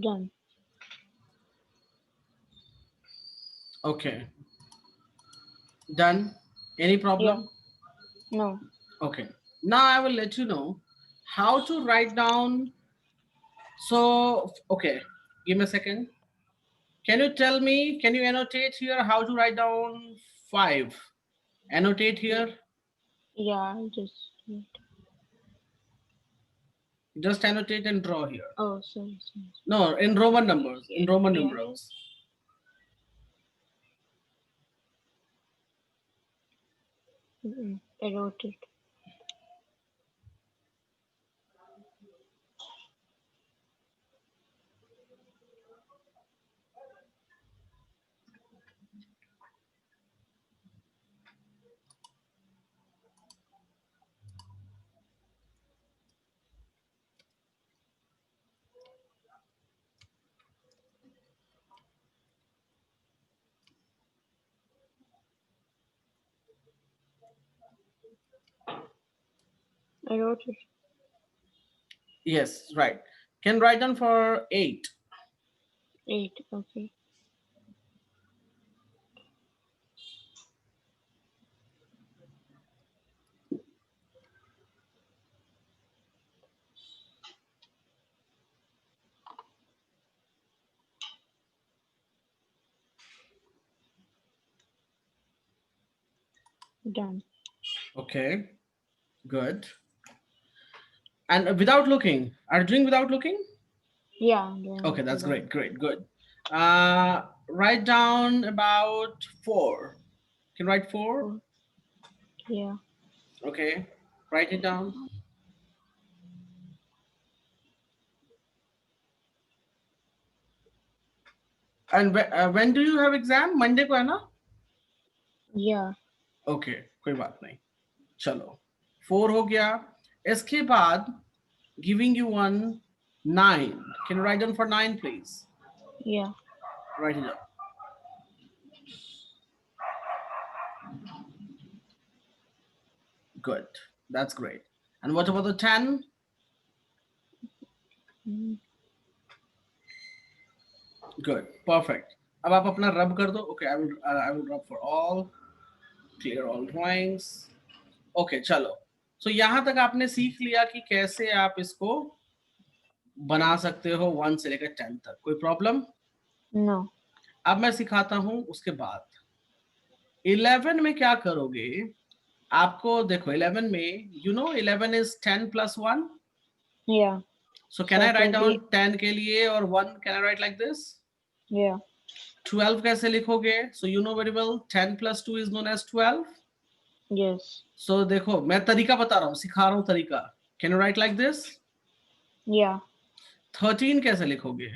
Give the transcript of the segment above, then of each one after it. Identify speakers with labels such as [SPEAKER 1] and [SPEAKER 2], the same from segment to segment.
[SPEAKER 1] Done.
[SPEAKER 2] Okay, done. Any
[SPEAKER 1] Yeah.
[SPEAKER 2] problem?
[SPEAKER 1] No.
[SPEAKER 2] Okay. Now I will let you know how to write down. So, okay, give me a second. Can you tell me, can you annotate here how to write down 5? Annotate here.
[SPEAKER 1] Yeah. Just.
[SPEAKER 2] Just annotate and draw here.
[SPEAKER 1] Oh, sorry. Sorry.
[SPEAKER 2] No, in Roman numbers. In Roman
[SPEAKER 1] Yeah.
[SPEAKER 2] numerals.
[SPEAKER 1] I wrote it. I wrote it.
[SPEAKER 2] Yes, right. Can write down for 8.
[SPEAKER 1] 8. Okay. Done.
[SPEAKER 2] Okay, good. And without looking. Are you doing without looking?
[SPEAKER 1] Yeah. I'm doing
[SPEAKER 2] Okay,
[SPEAKER 1] it
[SPEAKER 2] that's
[SPEAKER 1] without.
[SPEAKER 2] great, great, good. Write down about 4. Can write 4?
[SPEAKER 1] Oh, yeah.
[SPEAKER 2] Okay, write it down. And when do you have exam? Monday को है ना?
[SPEAKER 1] Yeah.
[SPEAKER 2] Okay, कोई बात नहीं. चलो, 4 हो गया. इसके बाद giving you one 9. Can you write down for 9, please?
[SPEAKER 1] Yeah.
[SPEAKER 2] Write it up. Good. That's great. And what about the 10?
[SPEAKER 1] Mm.
[SPEAKER 2] Good. Perfect. अब आप अपना rub कर दो. Okay, I will rub for all. Clear all drawings. Okay, चलो. So यहाँ तक आपने सीख लिया कि कैसे आप इसको बना सकते हो 1 से लेकर 10 तक. कोई प्रॉब्लम?
[SPEAKER 1] No.
[SPEAKER 2] अब मैं सिखाता हूं उसके बाद. 11 में क्या करोगे? आपको देखो 11 में, you know 11 is 10 plus 1.
[SPEAKER 1] Yeah.
[SPEAKER 2] So can
[SPEAKER 1] So
[SPEAKER 2] I
[SPEAKER 1] it
[SPEAKER 2] write
[SPEAKER 1] will
[SPEAKER 2] down
[SPEAKER 1] be.
[SPEAKER 2] 10 के लिए और 1 can I write like this?
[SPEAKER 1] Yeah.
[SPEAKER 2] 12 कैसे लिखोगे? So you know very well 10 plus 2 is known as 12.
[SPEAKER 1] Yes.
[SPEAKER 2] So देखो मैं तरीका बता रहा हूँ, सिखा रहा हूँ तरीका. Can you write like this?
[SPEAKER 1] Yeah.
[SPEAKER 2] 13 कैसे लिखोगे?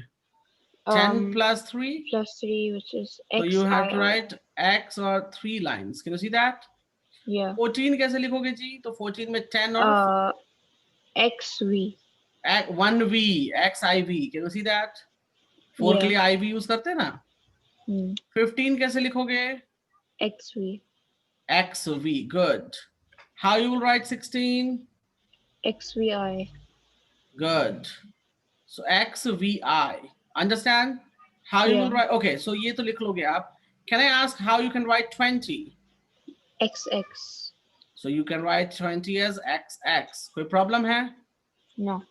[SPEAKER 2] 10
[SPEAKER 1] Um.
[SPEAKER 2] plus 3.
[SPEAKER 1] +3, which is
[SPEAKER 2] So you have to
[SPEAKER 1] XII.
[SPEAKER 2] write x or 3 lines. Can you see that?
[SPEAKER 1] Yeah.
[SPEAKER 2] 14 कैसे लिखोगे जी? तो 14 में 10 और
[SPEAKER 1] Uh. XV.
[SPEAKER 2] 1v xiv. Can you see that? 4 के
[SPEAKER 1] Yeah.
[SPEAKER 2] लिए iv use करते हैं ना. 15 कैसे लिखोगे?
[SPEAKER 1] XV.
[SPEAKER 2] xv. Good. How you will write 16?
[SPEAKER 1] XVI.
[SPEAKER 2] Good. So xvi. Understand? How you will
[SPEAKER 1] Yeah.
[SPEAKER 2] write? Okay, so ये तो लिख लोगे आप. Can I ask how you can write 20?
[SPEAKER 1] XX.
[SPEAKER 2] So you can write 20 as xx. कोई problem है?
[SPEAKER 1] No.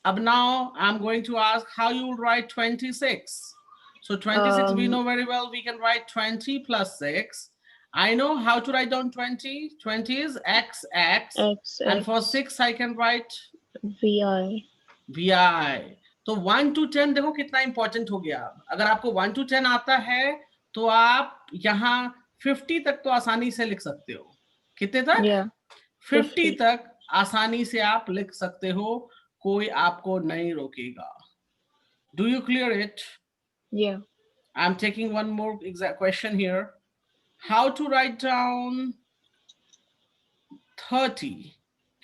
[SPEAKER 2] Ab now I'm going to ask how you will write 26. So 26 we
[SPEAKER 1] Um.
[SPEAKER 2] know very well. We can write 20 plus 6. I know how to write down 20. 20 is xx. And for
[SPEAKER 1] XX.
[SPEAKER 2] 6 I can write
[SPEAKER 1] VI.
[SPEAKER 2] vi. तो 1 to 10 देखो कितना important हो गया. अगर आपको 1 to 10 आता है तो आप यहाँ 50 तक तो आसानी से लिख सकते हो. कितने तक?
[SPEAKER 1] Yeah.
[SPEAKER 2] 50
[SPEAKER 1] 50.
[SPEAKER 2] तक आसानी से आप लिख सकते हो. कोई आपको नहीं रोकेगा. Do you clear it?
[SPEAKER 1] Yeah.
[SPEAKER 2] I'm taking one more exact question here. How to write down 30?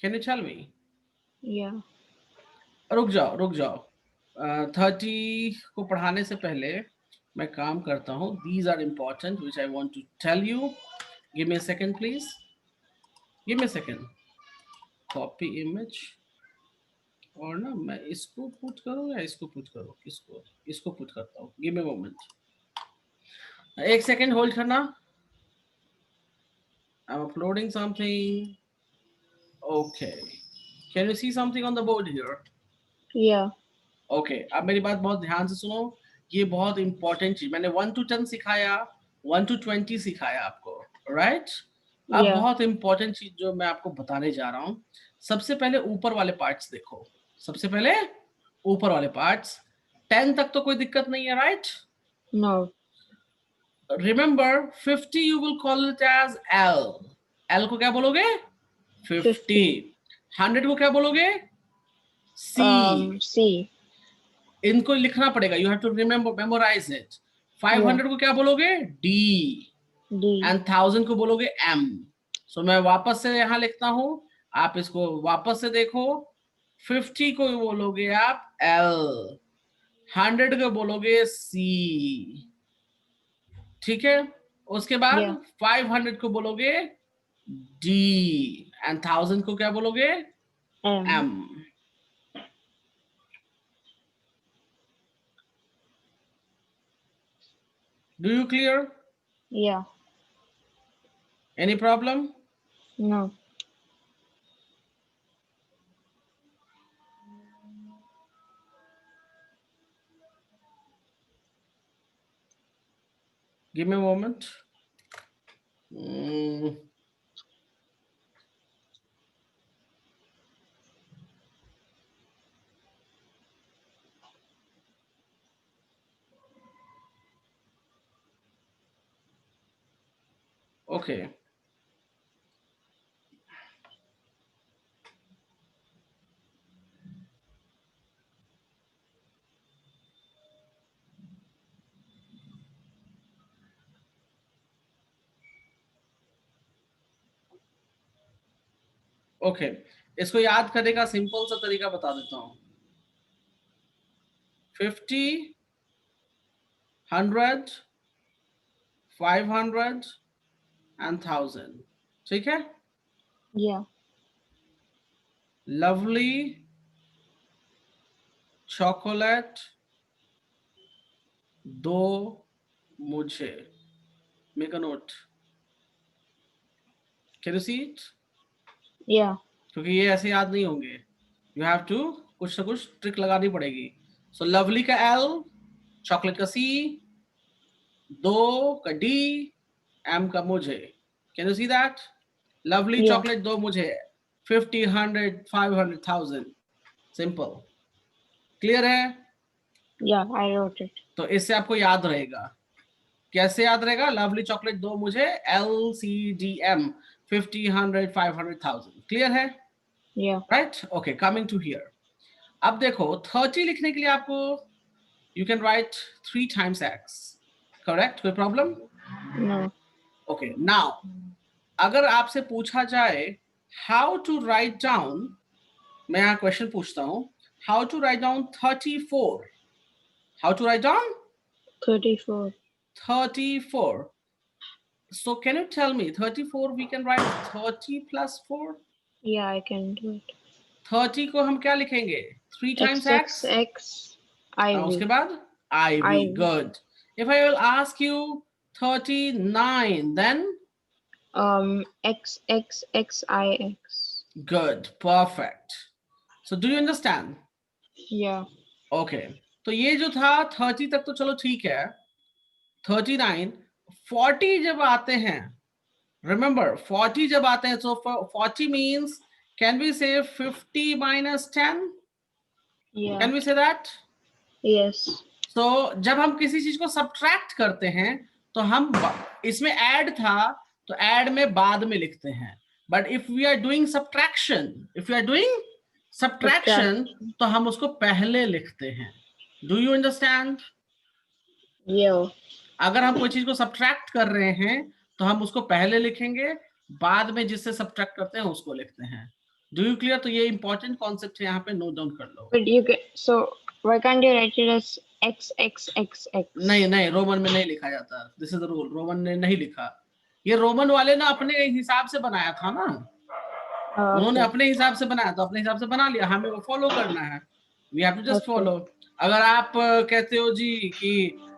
[SPEAKER 2] Can you tell me?
[SPEAKER 1] Yeah.
[SPEAKER 2] रुक जाओ, रुक जाओ. 30 को पढ़ाने से पहले मैं काम करता हूँ. These are important which I want to tell you. Give me a second, please. Give me a second. Copy image. और ना मैं इसको पुट करूँ या इसको पुट करूँ, इसको पुट करता हूँ। गिव मी मोमेंट, एक सेकेंड होल्ड करना। I am uploading something. Okay, can you see something on the board here?
[SPEAKER 1] Yeah.
[SPEAKER 2] Okay, अब मेरी बात बहुत ध्यान से सुनो, ये बहुत इंपॉर्टेंट चीज, मैंने 1 to 10 सिखाया, 1 to 20 सिखाया आपको, राइट? अब
[SPEAKER 1] Yeah.
[SPEAKER 2] बहुत इंपॉर्टेंट चीज जो मैं आपको बताने जा रहा हूं, सबसे पहले ऊपर वाले पार्ट्स देखो, सबसे पहले ऊपर वाले पार्ट्स। 10 तक तो कोई दिक्कत नहीं है, right?
[SPEAKER 1] No.
[SPEAKER 2] Remember 50 you will call it as L. L को क्या बोलोगे? 50। 100 को क्या बोलोगे? सी।
[SPEAKER 1] C.
[SPEAKER 2] इनको लिखना पड़ेगा, you have to remember, memorise it. 500 को क्या बोलोगे? डी।
[SPEAKER 1] D.
[SPEAKER 2] एंड 1000 को बोलोगे एम। सो मैं वापस से यहां लिखता हूं, आप इसको वापस से देखो। 50 को बोलोगे आप एल, 100 को बोलोगे सी, ठीक है? उसके बाद
[SPEAKER 1] Yeah.
[SPEAKER 2] 500 को बोलोगे डी, एंड 1000 को क्या बोलोगे?
[SPEAKER 1] M.
[SPEAKER 2] M. Do you clear?
[SPEAKER 1] Yeah.
[SPEAKER 2] Any problem?
[SPEAKER 1] No.
[SPEAKER 2] Give me a moment. Okay. Okay, इसको याद करने का सिंपल सा तरीका बता देता हूं। 50, 100, 500 एंड 1000, ठीक है?
[SPEAKER 1] Yeah.
[SPEAKER 2] लवली चॉकलेट दो मुझे। Make a note. Can you see it?
[SPEAKER 1] Yeah.
[SPEAKER 2] क्योंकि ये ऐसे याद नहीं होंगे, यू हैव टू कुछ ना कुछ ट्रिक लगानी पड़ेगी। सो लवली का एल, चॉकलेट का सी, दो का डी, एम का मुझे। Can you see that? Lovely
[SPEAKER 1] Yeah.
[SPEAKER 2] Chocolate दो मुझे, 50, 100, 500, 1000, सिंपल। क्लियर है?
[SPEAKER 1] Yeah. I wrote it.
[SPEAKER 2] तो इससे आपको याद रहेगा। कैसे याद रहेगा? लवली चॉकलेट दो मुझे, L C D M, 50, 100, 500, 1000। Clear है?
[SPEAKER 1] Yeah.
[SPEAKER 2] Right? Okay, coming to here. अब देखो 30 लिखने के लिए आपको you can write 3 times x, correct? कोई प्रॉब्लम?
[SPEAKER 1] No.
[SPEAKER 2] ओके, नाउ अगर आपसे पूछा जाए हाउ टू राइट डाउन, मैं यहां क्वेश्चन पूछता हूं, how to write down 34, how to write down
[SPEAKER 1] 34.
[SPEAKER 2] 34? So can you tell me 34 we can write 30 plus 4?
[SPEAKER 1] Yeah, I can do it.
[SPEAKER 2] 30 को हम क्या लिखेंगे? 3 times x,
[SPEAKER 1] X. I
[SPEAKER 2] उसके
[SPEAKER 1] V.
[SPEAKER 2] बाद iv.
[SPEAKER 1] IV.
[SPEAKER 2] Good. If I will ask you 39, then
[SPEAKER 1] X X X I X.
[SPEAKER 2] good, perfect. So do you understand?
[SPEAKER 1] Yeah.
[SPEAKER 2] Okay. तो ये जो था 30 तक तो चलो ठीक है, 39, 40 जब आते हैं, remember 40 जब आते हैं, so 40 means can we say 50 minus 10?
[SPEAKER 1] Yeah.
[SPEAKER 2] Can we say that?
[SPEAKER 1] Yes.
[SPEAKER 2] So जब हम किसी चीज को सब्ट्रैक्ट करते हैं तो हम इसमें ऐड था तो ऐड में बाद में लिखते हैं, but if we are doing subtraction, if you are doing subtraction तो हम उसको पहले लिखते हैं। Do you understand?
[SPEAKER 1] Yeah.
[SPEAKER 2] अगर हम कोई चीज को सब्ट्रैक्ट कर रहे हैं तो हम उसको पहले लिखेंगे, बाद में जिससे सब्ट्रैक्ट करते हैं उसको लिखते हैं। Do you clear? तो ये इंपॉर्टेंट कॉन्सेप्ट है, यहाँ पे नोट डाउन कर लो।
[SPEAKER 1] But you get, so why can't you write it as X X X X?
[SPEAKER 2] नहीं नहीं, रोमन में नहीं लिखा जाता, this is the rule. Roman ने नहीं लिखा, ये रोमन वाले ना अपने हिसाब से बनाया था ना, उन्होंने
[SPEAKER 1] Okay.
[SPEAKER 2] अपने हिसाब से बनाया तो अपने हिसाब से बना लिया, हमें वो फॉलो करना है, we have to just
[SPEAKER 1] Okay.
[SPEAKER 2] Follow. अगर आप कहते हो जी कि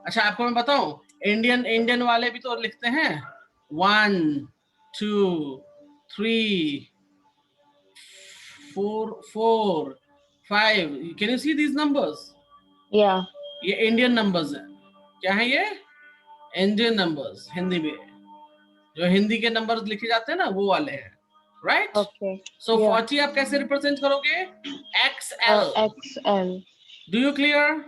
[SPEAKER 2] अच्छा आपको मैं बताऊं, इंडियन वाले भी तो लिखते हैं 1 2 3 4 4 5, can you see these numbers?
[SPEAKER 1] Yeah.
[SPEAKER 2] ये इंडियन नंबर्स हैं। क्या है ये? इंडियन नंबर्स, हिंदी में जो हिंदी के नंबर्स लिखे जाते हैं ना वो वाले हैं, राइट?
[SPEAKER 1] Okay.
[SPEAKER 2] सो
[SPEAKER 1] Yeah.
[SPEAKER 2] 40 आप कैसे रिप्रेजेंट करोगे? XL।
[SPEAKER 1] XL.
[SPEAKER 2] Do you clear?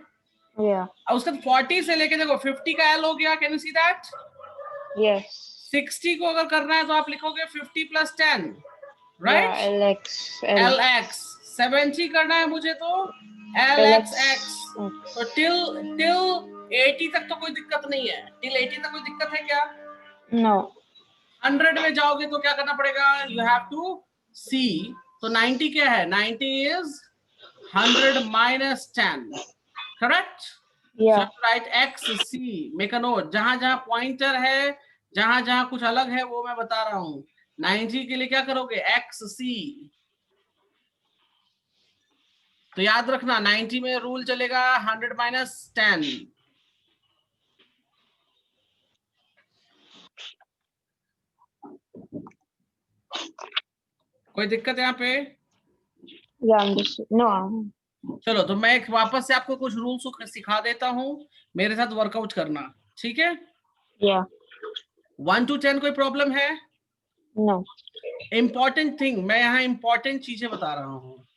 [SPEAKER 1] Yeah.
[SPEAKER 2] अब उसका 40 से लेके देखो 50 का L हो गया, can you see that?
[SPEAKER 1] Yes.
[SPEAKER 2] 60 को अगर करना है तो आप लिखोगे 50 + 10,
[SPEAKER 1] Yeah.
[SPEAKER 2] राइट?
[SPEAKER 1] LXL.
[SPEAKER 2] LX। 70 करना है मुझे तो LXX।
[SPEAKER 1] LXX.
[SPEAKER 2] तो टिल 80 तक तो कोई दिक्कत नहीं है, टिल 80 तक कोई दिक्कत है क्या?
[SPEAKER 1] No.
[SPEAKER 2] 100 में जाओगे तो क्या करना पड़ेगा? यू हैव टू सी। तो 90 क्या है? 90 is 100 minus 10, correct?
[SPEAKER 1] Yeah.
[SPEAKER 2] Right XC, make a note, जहां जहां पॉइंटर है, जहां जहां कुछ अलग है वो मैं बता रहा हूं। 90 के लिए क्या करोगे? XC। तो याद रखना 90 में रूल चलेगा 100 minus 10। कोई दिक्कत यहाँ पे?
[SPEAKER 1] Yeah. I'm just no.
[SPEAKER 2] चलो तो मैं एक वापस से आपको कुछ रूल्स सिखा देता हूँ, मेरे साथ वर्कआउट करना, ठीक है?
[SPEAKER 1] Yeah.
[SPEAKER 2] 1 to 10 कोई प्रॉब्लम है?
[SPEAKER 1] No.
[SPEAKER 2] इंपॉर्टेंट थिंग, मैं यहाँ इंपॉर्टेंट चीजें बता रहा हूँ,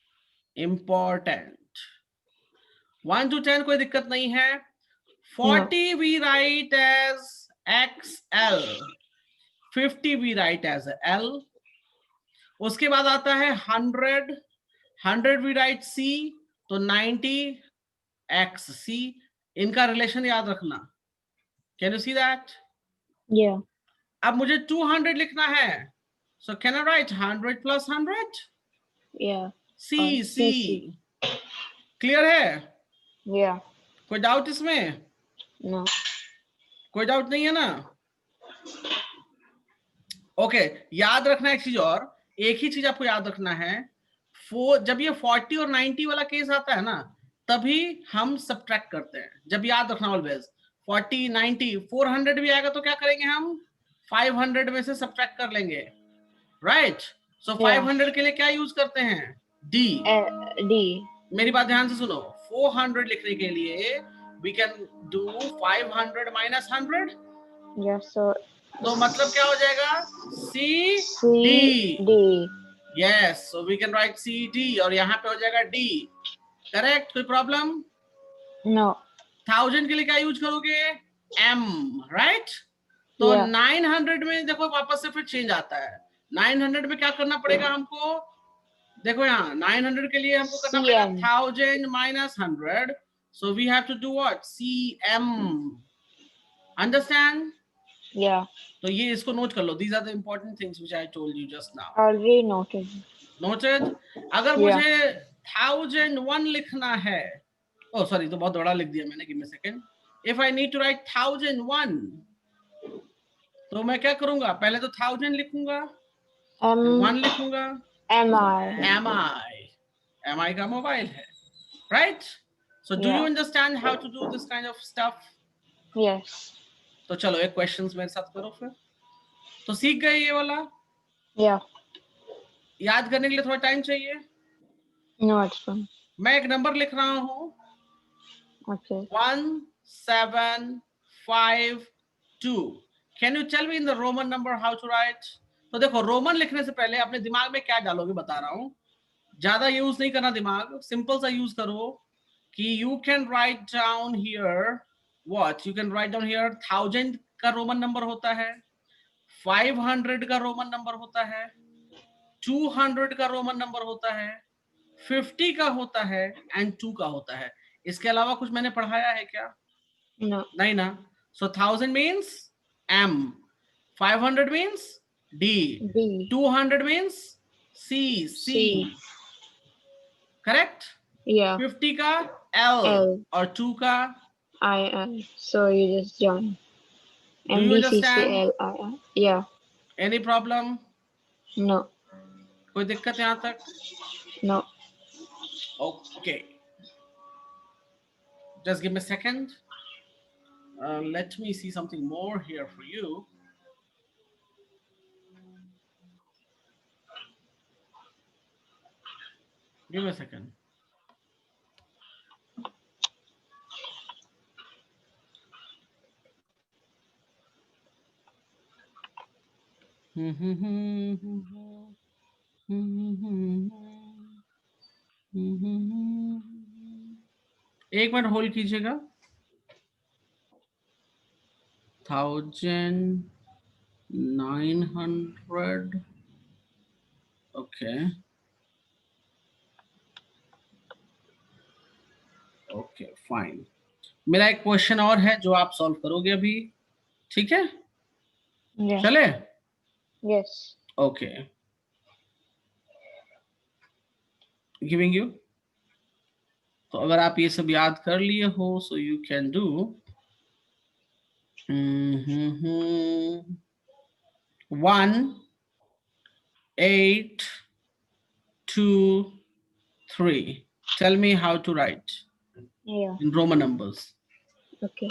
[SPEAKER 2] इंपॉर्टेंट। 1 to 10 कोई दिक्कत नहीं है। 40 we write as XL, 50 we write as L। उसके बाद आता है 100 we write C, तो 90 XC। इनका रिलेशन याद रखना, can you see that?
[SPEAKER 1] Yeah.
[SPEAKER 2] अब मुझे 200 लिखना है, so can I right 100 + 100?
[SPEAKER 1] Yeah.
[SPEAKER 2] C C।
[SPEAKER 1] CC.
[SPEAKER 2] Clear है?
[SPEAKER 1] Yeah.
[SPEAKER 2] कोई डाउट इसमें?
[SPEAKER 1] No.
[SPEAKER 2] कोई डाउट नहीं है ना? ओके याद रखना एक चीज और, एक ही चीज आपको याद रखना है, जब ये 40 और 90 वाला केस आता है ना तभी हम सब्ट्रैक्ट करते हैं। जब याद रखना ऑलवेज 40 90 400 भी आएगा तो क्या करेंगे हम? 500 में से सब्ट्रैक्ट कर लेंगे, राइट? सो 500 के लिए क्या यूज करते हैं? डी।
[SPEAKER 1] D.
[SPEAKER 2] मेरी बात ध्यान से सुनो, 400 लिखने के लिए we can do 500 minus 100।
[SPEAKER 1] Yeah. So
[SPEAKER 2] तो मतलब क्या हो जाएगा? C D.
[SPEAKER 1] D.
[SPEAKER 2] Yes, so we can write C D और यहाँ पे हो जाएगा डी, करेक्ट? कोई प्रॉब्लम?
[SPEAKER 1] No.
[SPEAKER 2] 1000 के लिए क्या यूज करोगे? M, right? तो
[SPEAKER 1] Yeah.
[SPEAKER 2] 900 में देखो वापस से फिर चेंज आता है। 900 में क्या करना पड़ेगा हमको? देखो यहाँ 900 के लिए हमको करना पड़ेगा
[SPEAKER 1] CM.
[SPEAKER 2] 1000 minus 100, so we have to do what? CM, understand?
[SPEAKER 1] Yeah.
[SPEAKER 2] तो ये इसको नोट कर लो, these are the important things which I told you just now,
[SPEAKER 1] Already noted.
[SPEAKER 2] noted? अगर
[SPEAKER 1] Yeah.
[SPEAKER 2] मुझे 1001 लिखना है, ओ सॉरी तो बहुत बड़ा लिख दिया मैंने, give me second. If I need to write 1001 तो मैं क्या करूंगा? पहले तो 1000 लिखूंगा, 1 लिखूंगा,
[SPEAKER 1] MI.
[SPEAKER 2] MI का मोबाइल है, right? So do you
[SPEAKER 1] Yeah.
[SPEAKER 2] Understand how to do this kind of stuff?
[SPEAKER 1] Yes.
[SPEAKER 2] तो चलो एक क्वेश्चंस मेरे साथ करो फिर। तो सीख गए ये वाला?
[SPEAKER 1] Yeah.
[SPEAKER 2] याद करने के लिए थोड़ा टाइम चाहिए।
[SPEAKER 1] No, it's fine.
[SPEAKER 2] मैं एक नंबर लिख रहा हूं,
[SPEAKER 1] Okay.
[SPEAKER 2] 1752। Can you tell me in the Roman number how to write? तो देखो रोमन लिखने से पहले अपने दिमाग में क्या डालोगे बता रहा हूं, ज्यादा यूज नहीं करना दिमाग, सिंपल सा यूज करो कि you can write down here what, you can write down here 1000 का रोमन नंबर होता है, 500 का रोमन नंबर होता है, 200 का रोमन नंबर होता है, 50 का होता है एंड 2 का होता है। इसके अलावा कुछ मैंने पढ़ाया है क्या?
[SPEAKER 1] No.
[SPEAKER 2] नहीं ना। सो 1000 means M, 500 means D,
[SPEAKER 1] D.
[SPEAKER 2] 200 means C, correct?
[SPEAKER 1] Yeah.
[SPEAKER 2] 50 का L
[SPEAKER 1] L.
[SPEAKER 2] और 2 का
[SPEAKER 1] I. So you just join.
[SPEAKER 2] Do you understand?
[SPEAKER 1] MDCCLI. Yeah.
[SPEAKER 2] Any problem?
[SPEAKER 1] No.
[SPEAKER 2] कोई दिक्कत यहाँ तक?
[SPEAKER 1] No.
[SPEAKER 2] Okay. Just give me a second. Let me see something more here for you. Give me a second. एक minute hold कीजिएगा. 1900. Okay. Okay, fine. मेरा एक question और है जो आप सॉल्व करोगे अभी. ठीक है?
[SPEAKER 1] Yeah.
[SPEAKER 2] चले?
[SPEAKER 1] Yes.
[SPEAKER 2] Okay. Giving you. तो अगर आप ये सब याद कर लिए हो, so you can do 1 8 2 3. Tell me how to write
[SPEAKER 1] Yeah.
[SPEAKER 2] in Roman numbers.
[SPEAKER 1] Okay.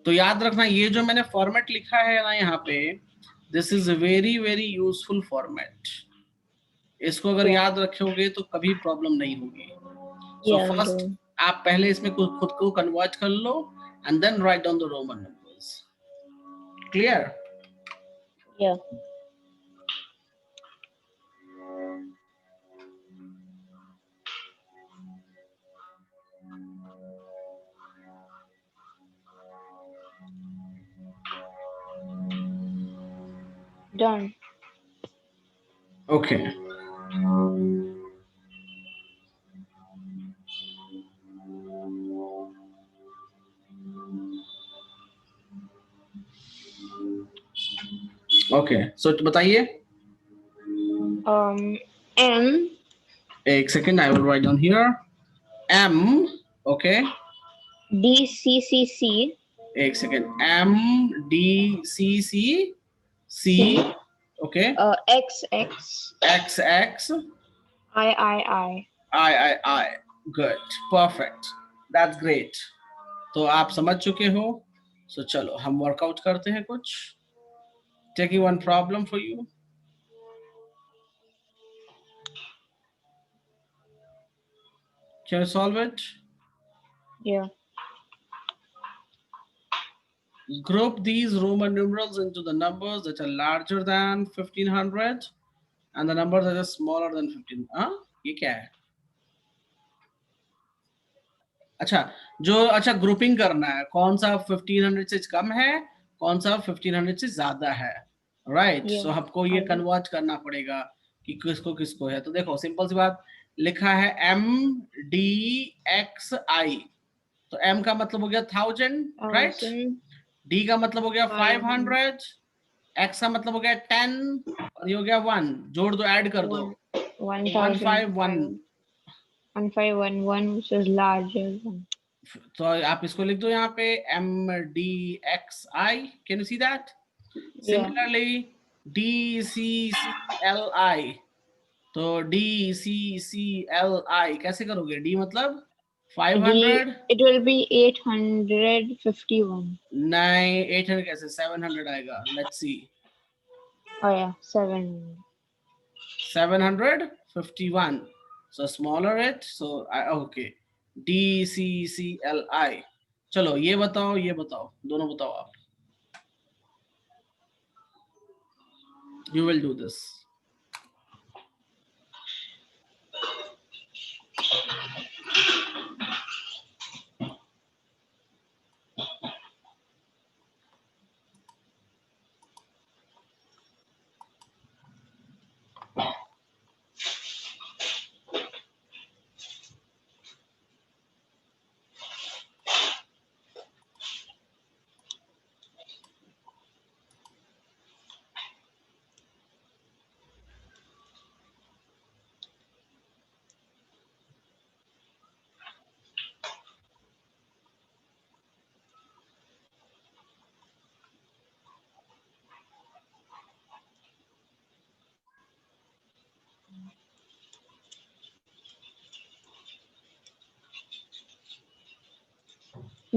[SPEAKER 2] तो याद रखना ये जो मैंने फॉर्मेट लिखा है ना यहाँ पे, this is very very useful format. इसको अगर याद रखोगे तो कभी प्रॉब्लम नहीं होगी. So
[SPEAKER 1] Yeah, I'm
[SPEAKER 2] first
[SPEAKER 1] doing.
[SPEAKER 2] आप पहले इसमें खुद को कन्वर्ट कर लो and then write down the Roman numbers. Clear?
[SPEAKER 1] Yeah. Done.
[SPEAKER 2] Okay. Okay. So बताइए.
[SPEAKER 1] M.
[SPEAKER 2] एक second, I will write down here. M. Okay.
[SPEAKER 1] D C C C.
[SPEAKER 2] एक second. M D C C C. Okay.
[SPEAKER 1] X X.
[SPEAKER 2] X X
[SPEAKER 1] I I I.
[SPEAKER 2] I. Good. Perfect. That's great. तो आप समझ चुके हो. So चलो हम workout करते हैं कुछ. Taking one problem for you. Can you solve it?
[SPEAKER 1] Yeah.
[SPEAKER 2] Group these Roman numerals into the numbers that are larger than 1500 and the numbers that are smaller than 15. हाँ, ये क्या है? अच्छा ग्रुपिंग करना है. कौन सा 1500 से कम है, कौन सा 1500 से ज्यादा है. राइट. सो हमको ये कन्वर्ट करना पड़ेगा कि किसको किसको है. तो देखो सिंपल सी बात लिखा है M D X I. तो M का मतलब हो गया 1000, राइट. D का मतलब हो गया 500, X का मतलब हो गया 10 और ये हो गया 1. जोड़ दो, ऐड कर दो. 151.
[SPEAKER 1] 1511, which is larger than.
[SPEAKER 2] तो आप इसको लिख दो यहाँ पे MDXI. Can you see that? Similarly DCCLI. तो DCCLI कैसे करोगे? D मतलब 500.
[SPEAKER 1] It will be 851.
[SPEAKER 2] नहीं, 800 कैसे? 700 आएगा. Let's see.
[SPEAKER 1] Oh yeah, 7.
[SPEAKER 2] 751. So smaller it. So okay. DCCLI. चलो ये बताओ, ये बताओ, दोनों बताओ आप. You will do this.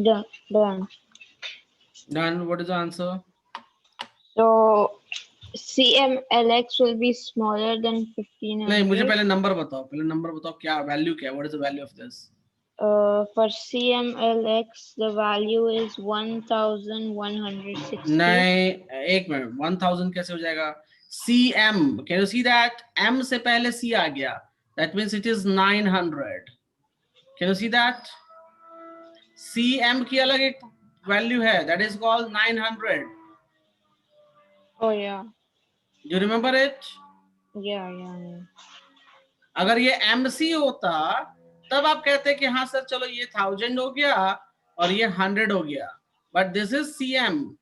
[SPEAKER 1] Done. Done.
[SPEAKER 2] Done. What is the answer?
[SPEAKER 1] So CMLX will be smaller than
[SPEAKER 2] नहीं, मुझे
[SPEAKER 1] 1500.
[SPEAKER 2] पहले नंबर बताओ, क्या वैल्यू क्या है, what is the value of this?
[SPEAKER 1] For CMLX, the value is 1160.
[SPEAKER 2] नहीं, एक मिनट, 1000 कैसे हो जाएगा? CM, can you see that? M से पहले C आ गया, that means it is 900. Can you see that? CM की अलग एक वैल्यू है, that is called 900.
[SPEAKER 1] Oh yeah.
[SPEAKER 2] You remember it?
[SPEAKER 1] Yeah.
[SPEAKER 2] अगर ये MC होता तब आप कहते कि हाँ सर चलो ये 1000 हो गया और ये 100 हो गया, बट दिस इज CM.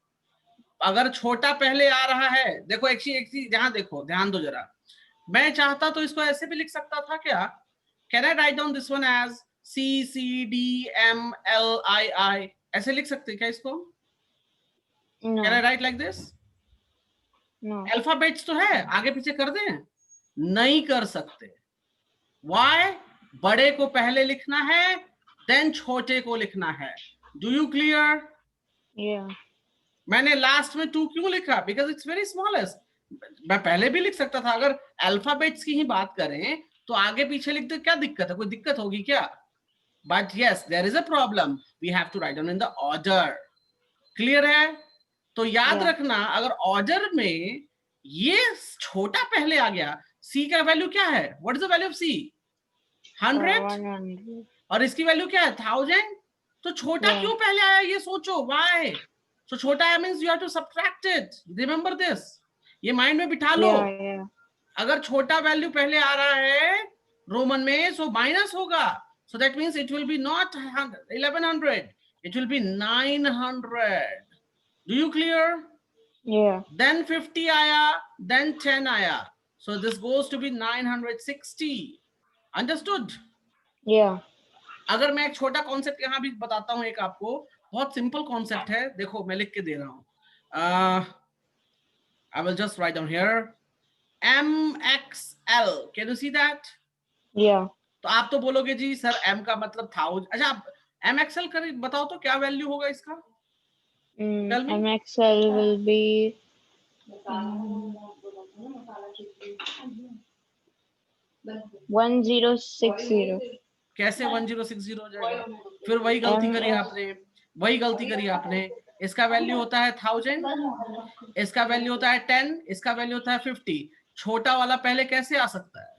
[SPEAKER 2] अगर छोटा पहले आ रहा है, देखो एक चीज यहाँ देखो, ध्यान दो जरा. मैं चाहता तो इसको ऐसे भी लिख सकता था क्या? Can I write down this one as CCDMLII? ऐसे लिख सकते क्या इसको?
[SPEAKER 1] No.
[SPEAKER 2] Can I write like this?
[SPEAKER 1] No.
[SPEAKER 2] Alphabets तो है, आगे पीछे कर दें? नहीं कर सकते. Why? बड़े को पहले लिखना है, देन छोटे को लिखना है. Do you clear?
[SPEAKER 1] Yeah.
[SPEAKER 2] मैंने लास्ट में 2 क्यों लिखा? Because it's very smallest. मैं पहले भी लिख सकता था. अगर अल्फाबेट्स की ही बात करें तो आगे पीछे लिख दे, क्या दिक्कत है? कोई दिक्कत होगी क्या? But yes, there is a problem, we have to write down in the order. Clear है? तो याद
[SPEAKER 1] Yeah.
[SPEAKER 2] रखना, अगर ऑर्डर में ये छोटा पहले आ गया, सी का वैल्यू क्या है? What is the value of C? 100.
[SPEAKER 1] 100.
[SPEAKER 2] और इसकी वैल्यू क्या है? 1000. तो छोटा
[SPEAKER 1] Yeah.
[SPEAKER 2] क्यों पहले आया ये सोचो. व्हाई? सो छोटा आया means you have to subtract it. Remember this, ये माइंड में बिठा लो.
[SPEAKER 1] Yeah.
[SPEAKER 2] अगर छोटा वैल्यू पहले आ रहा है रोमन में, सो माइनस होगा. सो that means it will be not 1100, it will be 900. Do you clear?
[SPEAKER 1] Yeah.
[SPEAKER 2] Then 50 आया, then 10 आया. So this goes to be 960. Understood?
[SPEAKER 1] Yeah.
[SPEAKER 2] अगर मैं एक छोटा कॉन्सेप्ट यहाँ भी बताता हूँ, एक आपको बहुत सिंपल कॉन्सेप्ट है. देखो मैं लिख के दे रहा हूँ. I will just write down here MXL. Can you see that?
[SPEAKER 1] Yeah.
[SPEAKER 2] तो आप तो बोलोगे जी सर M का मतलब 1000. अच्छा, आप MXL कर बताओ तो क्या वैल्यू होगा इसका? Tell me.
[SPEAKER 1] MXL will be 1060.
[SPEAKER 2] कैसे 1060 हो जाएगा? फिर वही गलती करी आपने. इसका वैल्यू होता है 1000, इसका वैल्यू होता है 10, इसका वैल्यू होता है 50. छोटा वाला पहले कैसे आ सकता है?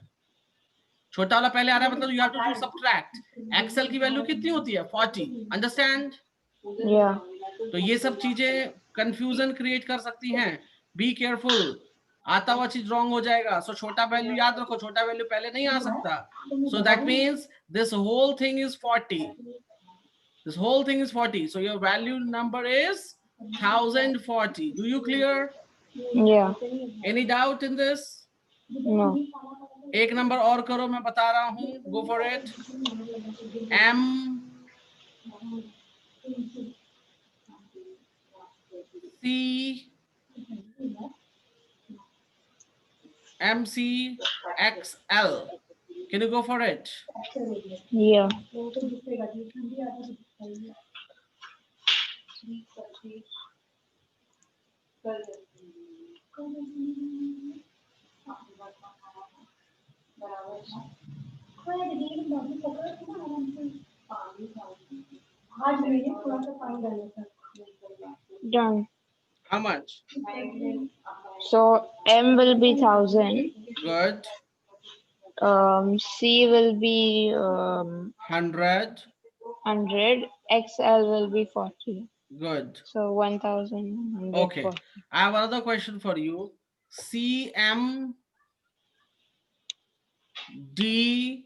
[SPEAKER 2] छोटा वाला पहले आ रहा है मतलब you have to subtract. X L की वैल्यू कितनी होती है? 40. अंडरस्टैंड?
[SPEAKER 1] Yeah.
[SPEAKER 2] तो ये सब चीजें कंफ्यूजन क्रिएट कर सकती हैं. बी केयरफुल, आता हुआ चीज रॉन्ग हो जाएगा. सो छोटा वैल्यू याद रखो, छोटा वैल्यू पहले नहीं आ सकता. So that means this whole thing is 40. This whole thing is 40. So your value number is 1040. Do you clear?
[SPEAKER 1] Yeah.
[SPEAKER 2] Any doubt in this?
[SPEAKER 1] No.
[SPEAKER 2] एक नंबर और करो, मैं बता रहा हूं. Go for it. M C MC XL. Can you go for it?
[SPEAKER 1] Yeah. Done.
[SPEAKER 2] How much?
[SPEAKER 1] So M will be 1000.
[SPEAKER 2] Good.
[SPEAKER 1] C will be
[SPEAKER 2] 100.
[SPEAKER 1] 100. XL will be 40.
[SPEAKER 2] Good.
[SPEAKER 1] So 1140.
[SPEAKER 2] Okay. I have another question for you. CM D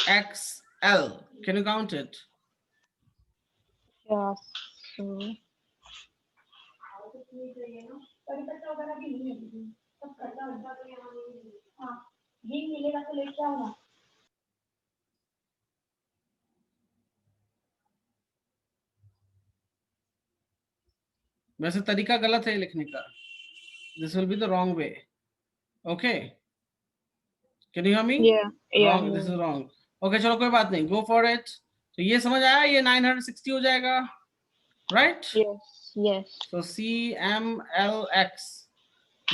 [SPEAKER 2] XL. Can you count it?
[SPEAKER 1] Yeah. So
[SPEAKER 2] वैसे तरीका गलत है लिखने का. This will be the wrong way. Okay. Can you hear me?
[SPEAKER 1] yeah.
[SPEAKER 2] Wrong. This is wrong. Okay, चलो कोई बात नहीं. Go for it. तो ये समझ आया, ये 960 हो जाएगा, right?
[SPEAKER 1] Yes. Yes.
[SPEAKER 2] So CMLX,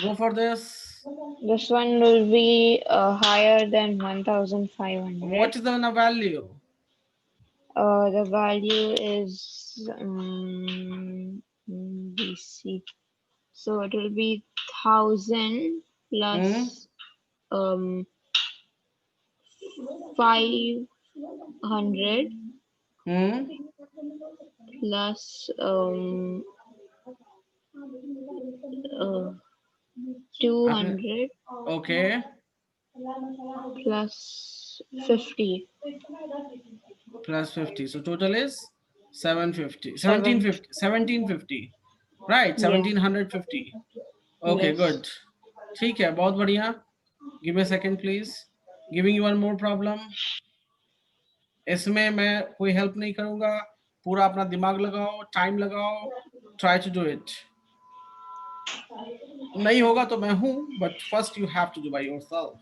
[SPEAKER 2] go for this.
[SPEAKER 1] This one will be higher than 1,500.
[SPEAKER 2] What is the value?
[SPEAKER 1] The value is BC. So it will be 1,000 plus 500 plus 200
[SPEAKER 2] Okay.
[SPEAKER 1] plus 50.
[SPEAKER 2] Plus 50. So total is 750.
[SPEAKER 1] Seven.
[SPEAKER 2] 1750. Right,
[SPEAKER 1] Yeah.
[SPEAKER 2] 1750. Okay,
[SPEAKER 1] Yes.
[SPEAKER 2] good. ठीक है, बहुत बढ़िया. Give me a second, please. Giving you one more problem. इसमें मैं कोई help नहीं करूंगा, पूरा अपना दिमाग लगाओ, टाइम लगाओ, ट्राई टू डू इट. नहीं होगा तो मैं हूं, but first you have to do by yourself.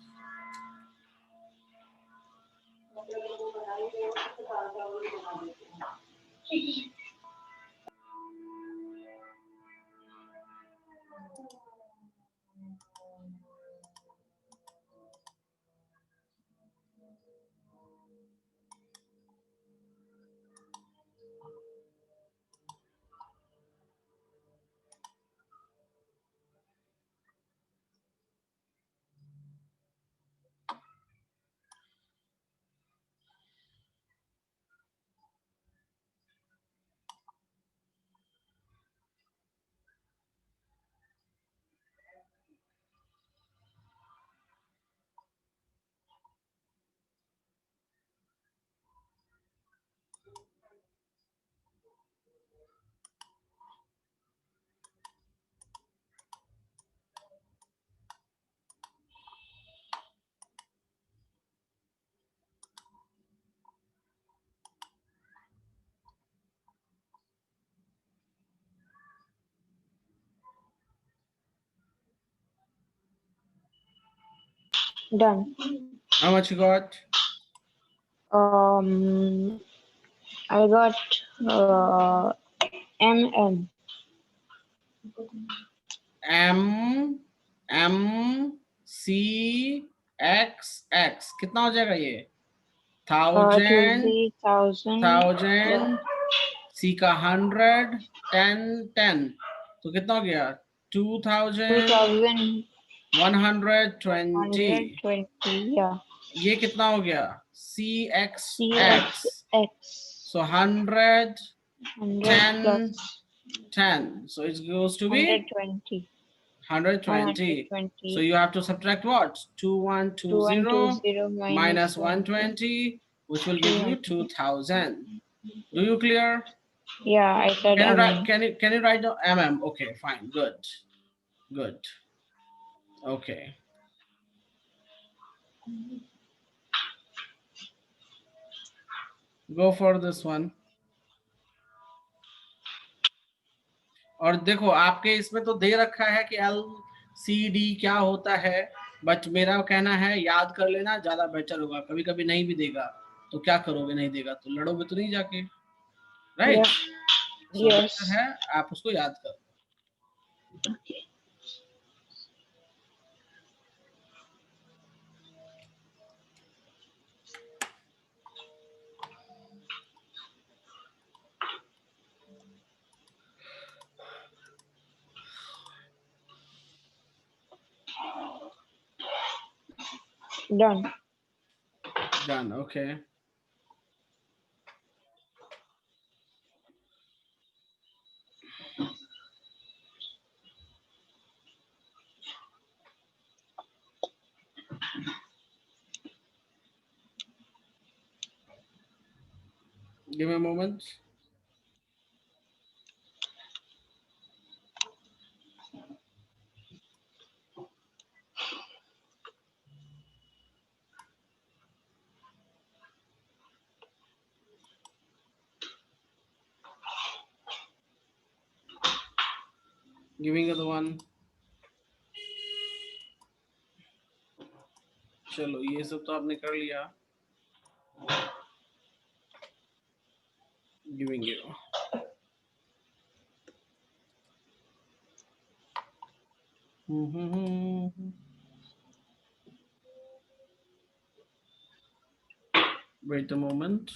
[SPEAKER 1] Done.
[SPEAKER 2] How much you got?
[SPEAKER 1] I got MM.
[SPEAKER 2] MCXX कितना हो जाएगा ये?
[SPEAKER 1] It will
[SPEAKER 2] 1000,
[SPEAKER 1] be 1,000.
[SPEAKER 2] 1000, C का 100, 10, 10, तो कितना हो गया? 2120.
[SPEAKER 1] 2,120. Yeah.
[SPEAKER 2] ये कितना हो गया? CXX.
[SPEAKER 1] CXX.
[SPEAKER 2] So 100,
[SPEAKER 1] 100
[SPEAKER 2] 10,
[SPEAKER 1] plus
[SPEAKER 2] 10. So it goes to be
[SPEAKER 1] 120.
[SPEAKER 2] 120. So you have to subtract what? 2120
[SPEAKER 1] 2120
[SPEAKER 2] minus 120, which will give you 2000. Do you clear?
[SPEAKER 1] Yeah, I said
[SPEAKER 2] Can you write?
[SPEAKER 1] MM.
[SPEAKER 2] Can you write the mm? Okay, fine, good, good. Okay. Go for this one. और देखो आपके इसमें तो दे रखा है कि LCD क्या होता है, बट मेरा कहना है याद कर लेना ज्यादा बेटर होगा. कभी कभी नहीं भी देगा तो क्या करोगे, नहीं देगा तो लड़ोगे तो नहीं जाके, राइट?
[SPEAKER 1] Yeah. Yes.
[SPEAKER 2] है आप उसको याद करो.
[SPEAKER 1] Okay. Done.
[SPEAKER 2] Done. Okay. Give me a moment. Giving you the one. चलो ये सब तो आपने कर लिया. giving you. Wait a moment.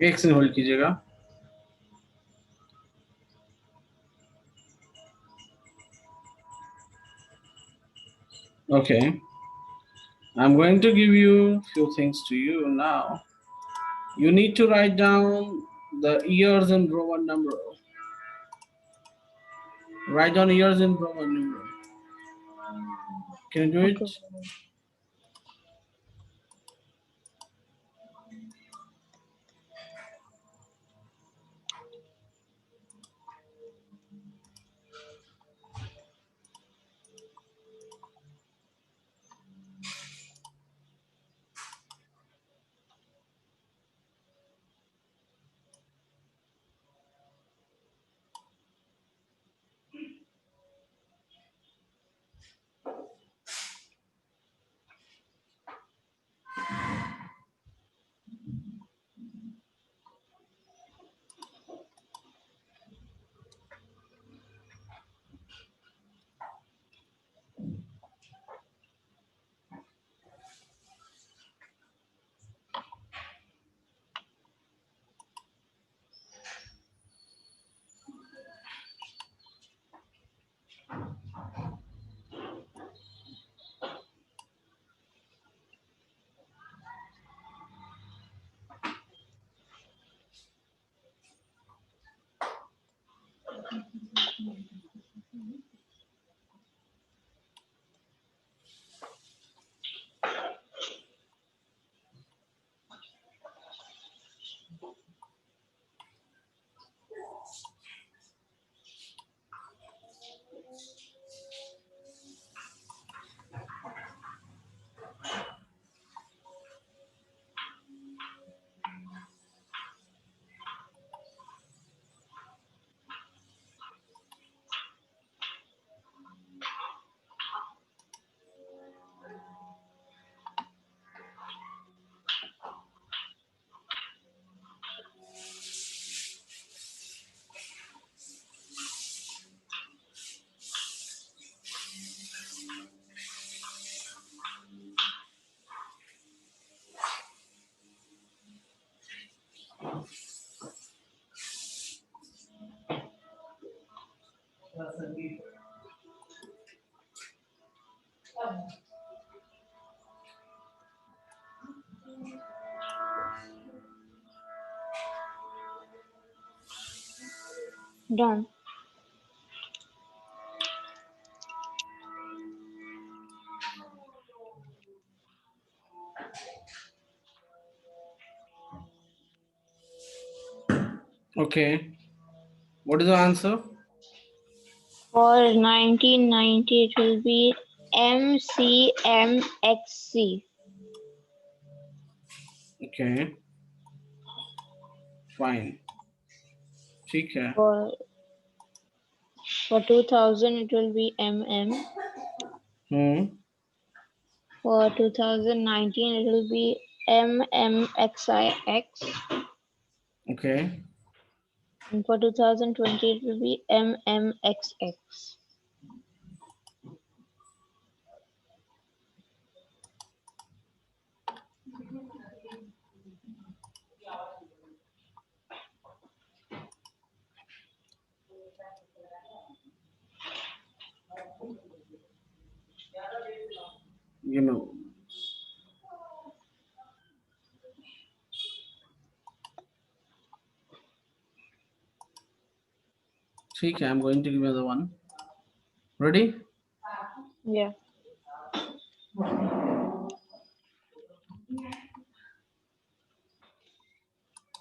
[SPEAKER 2] एक सेकंड होल्ड कीजिएगा. Okay, I'm going to give you few things to you now. You need to write down the years in Roman numeral. Write down years in Roman numeral. Can you do
[SPEAKER 1] Okay.
[SPEAKER 2] it?
[SPEAKER 1] Done.
[SPEAKER 2] Okay. What is the answer?
[SPEAKER 1] For 1990, it will be MCMXC.
[SPEAKER 2] Okay. Fine. ठीक है.
[SPEAKER 1] For 2000, it will be MM. For 2019, it will be MMXIX.
[SPEAKER 2] Okay.
[SPEAKER 1] And for 2020, it will be MMXX.
[SPEAKER 2] You know. ठीक है. I'm going to give you the one. Ready?
[SPEAKER 1] Yeah.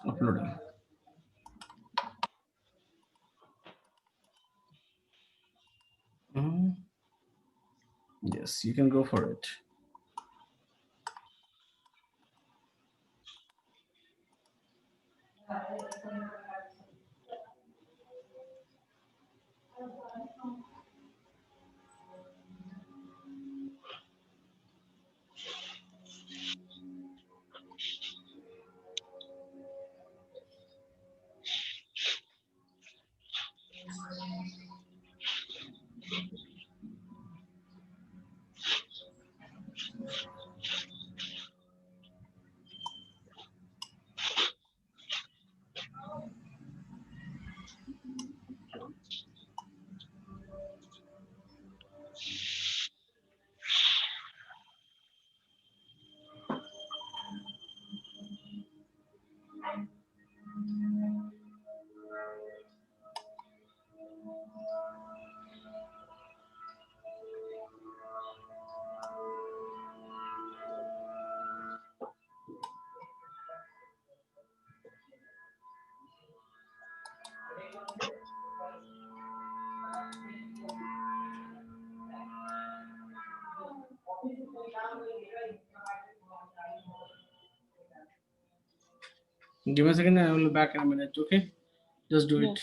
[SPEAKER 2] Uploading. Yes, you can go for it. Give me a second, I will be back in a minute. Okay, just do
[SPEAKER 1] Yeah.
[SPEAKER 2] it.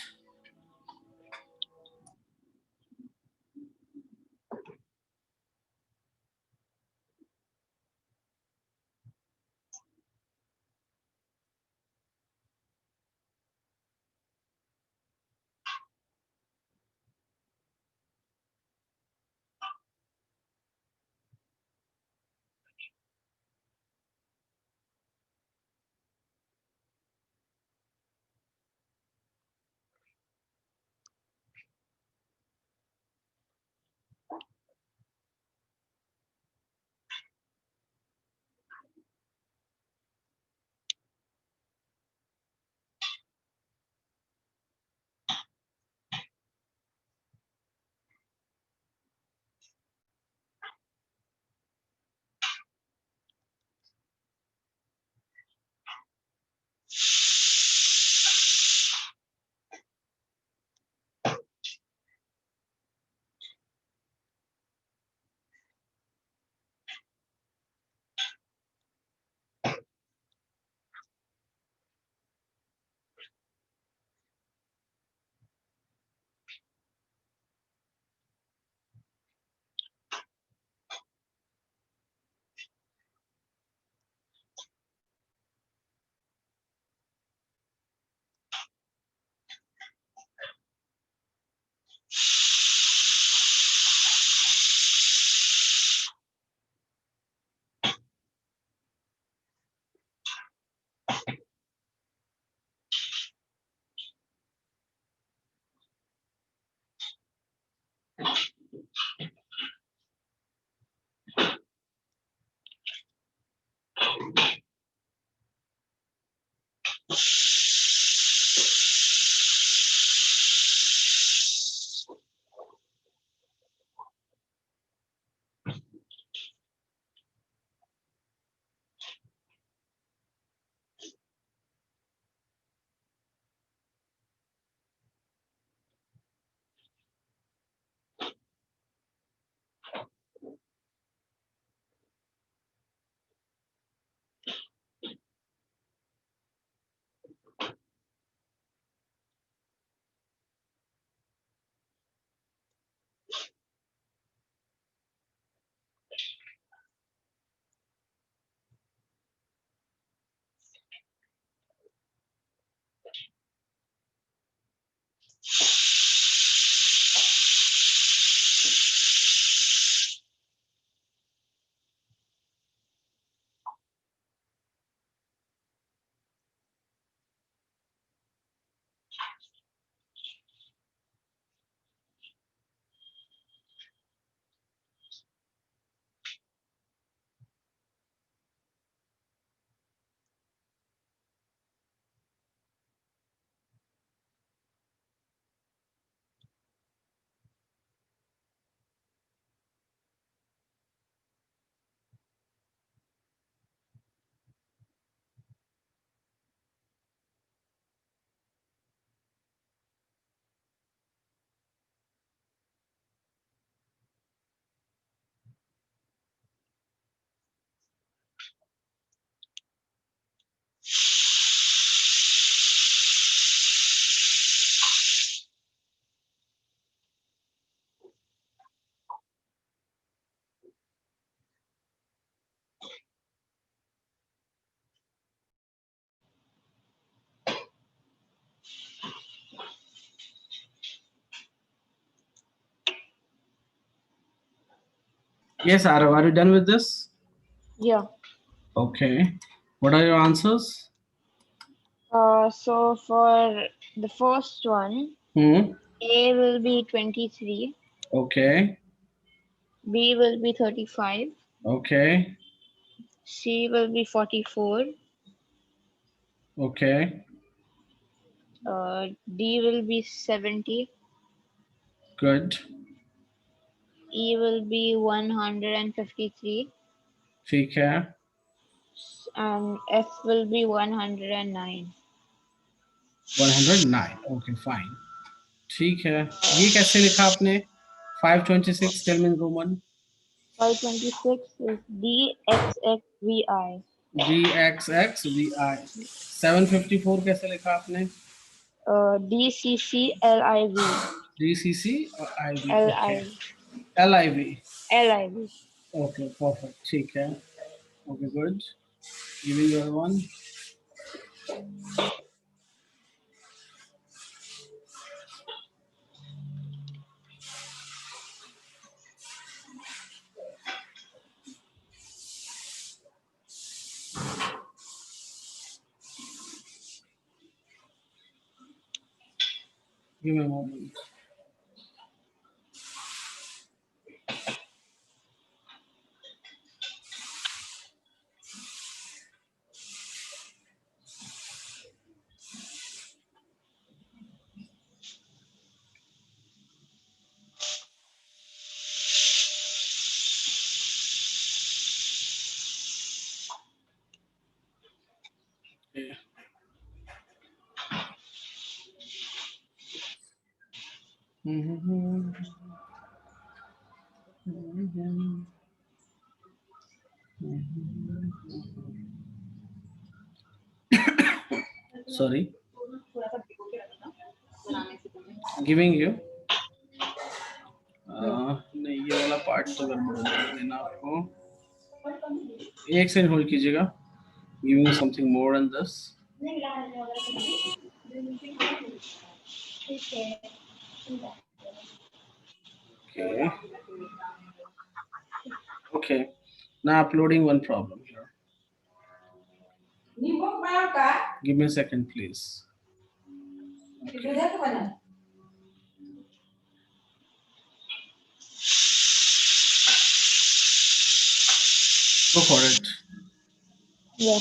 [SPEAKER 2] Yes, Arav, are you done with this?
[SPEAKER 1] Yeah.
[SPEAKER 2] Okay. What are your answers?
[SPEAKER 1] So for the first one,
[SPEAKER 2] Hmm.
[SPEAKER 1] A will be 23,
[SPEAKER 2] Okay.
[SPEAKER 1] B will be 35,
[SPEAKER 2] Okay.
[SPEAKER 1] C will be 44,
[SPEAKER 2] Okay.
[SPEAKER 1] D will be 70,
[SPEAKER 2] Good.
[SPEAKER 1] E will be 153,
[SPEAKER 2] ठीक है.
[SPEAKER 1] and F will be 109.
[SPEAKER 2] 109. Okay, fine. ठीक है. ये कैसे लिखा आपने? 526. Tell me in Roman.
[SPEAKER 1] 526 is DXXVI.
[SPEAKER 2] DXXVI. 754 कैसे लिखा आपने?
[SPEAKER 1] DCCLIV.
[SPEAKER 2] GCC और IV. Okay.
[SPEAKER 1] LIV.
[SPEAKER 2] LIV.
[SPEAKER 1] LIV.
[SPEAKER 2] Okay, perfect. ठीक है. Okay, good. Giving you other one. Give me a moment. Okay. Sorry. Giving you. नहीं, ये वाला पार्ट तो गड़बड़ हो जाएगा देना आपको. एक सेकंड होल्ड कीजिएगा. Giving you something more than this. Okay. Okay. Now uploading one problem here. Give me a second, please. Okay. Go for it.
[SPEAKER 1] Yeah.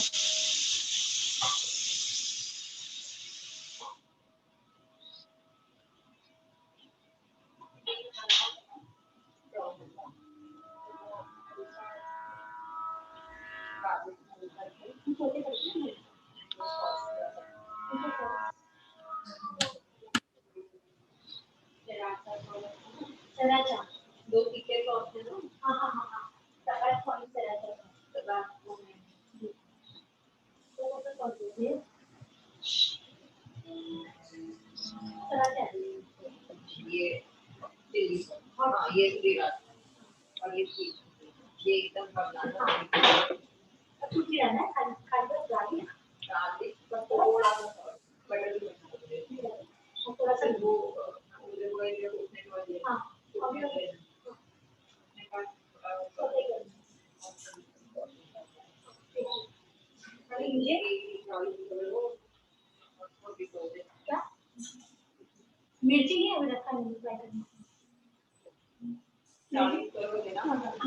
[SPEAKER 1] मिर्ची नहीं है रखा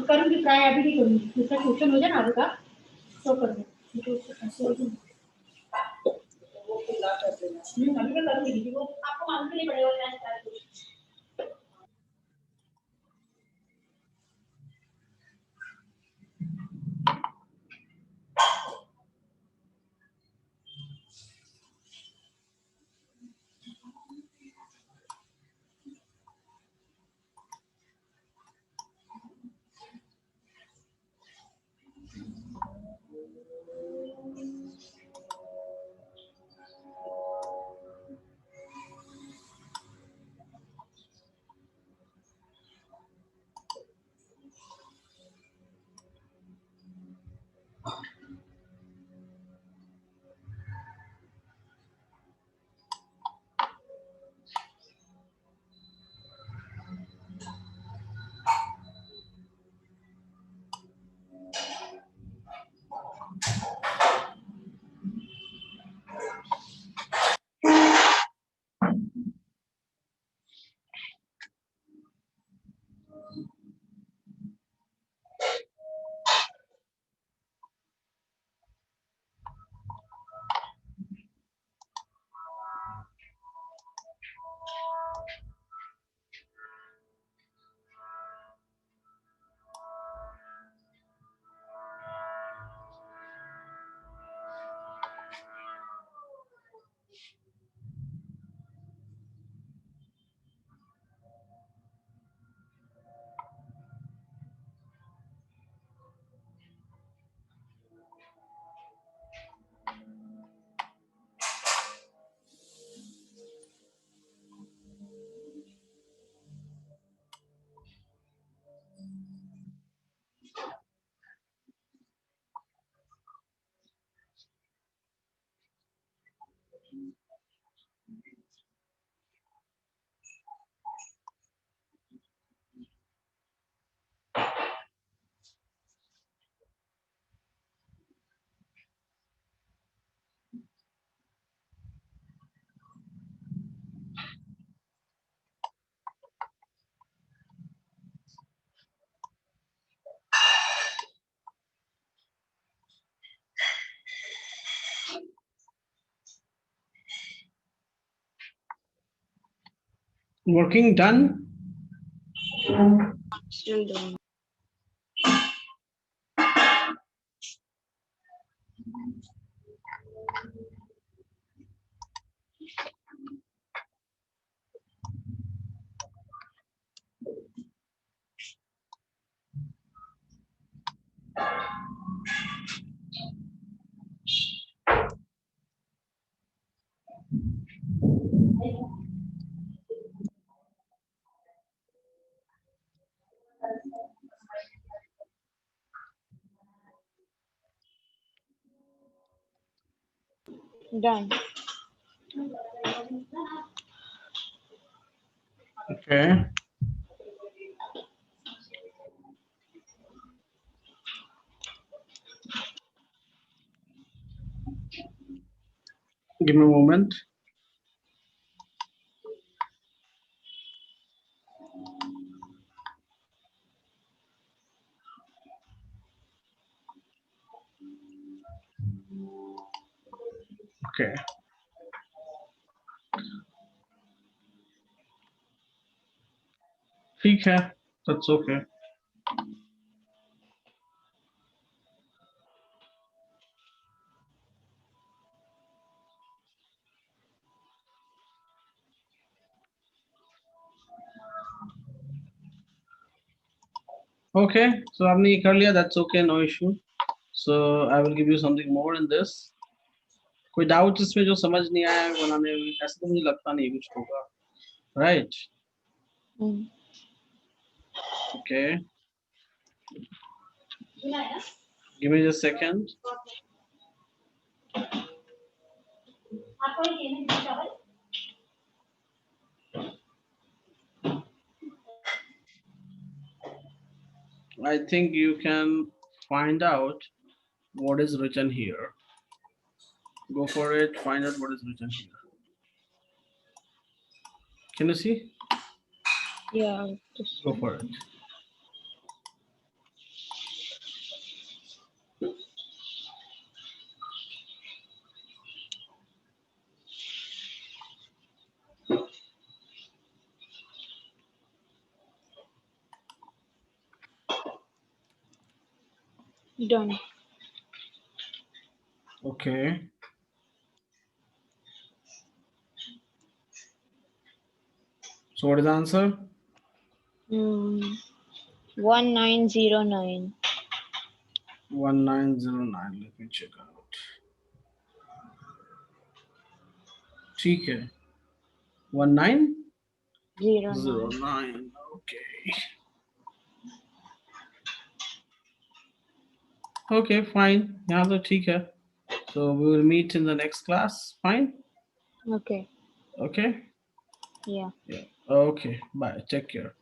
[SPEAKER 1] करूँगी ट्राई अभी नहीं करूँगी दूसरा क्वेश्चन हो जाए ना आगे का तो करूँगी अभी का करूँगी वो आपको मालूम नहीं पड़ेगा.
[SPEAKER 2] Working done?
[SPEAKER 3] Still doing. Done.
[SPEAKER 2] Okay. Give me a moment. Okay. ठीक है. That's okay. Okay, so आपने ये कर लिया. That's okay, no issue. So I will give you something more in this. कोई डाउट इसमें जो समझ नहीं आया है बनाने में? ऐसा तो मुझे लगता नहीं कुछ होगा. Right?
[SPEAKER 3] Mm.
[SPEAKER 2] Okay. Give me just a second.
[SPEAKER 1] आपको ये नहीं चावल
[SPEAKER 2] I think you can find out what is written here. Go for it. Find out what is written here. Can you see?
[SPEAKER 3] Yeah. Just
[SPEAKER 2] Go for it.
[SPEAKER 3] done.
[SPEAKER 2] Okay. So what is the answer?
[SPEAKER 3] 1909.
[SPEAKER 2] 1909. Let me check out. ठीक है. 1909.
[SPEAKER 3] 09.
[SPEAKER 2] Okay. Okay, fine. यहाँ तो ठीक है. So we will meet in the next class. Fine.
[SPEAKER 3] Okay.
[SPEAKER 2] Okay.
[SPEAKER 3] Yeah.
[SPEAKER 2] Yeah. Okay. Bye. Take care.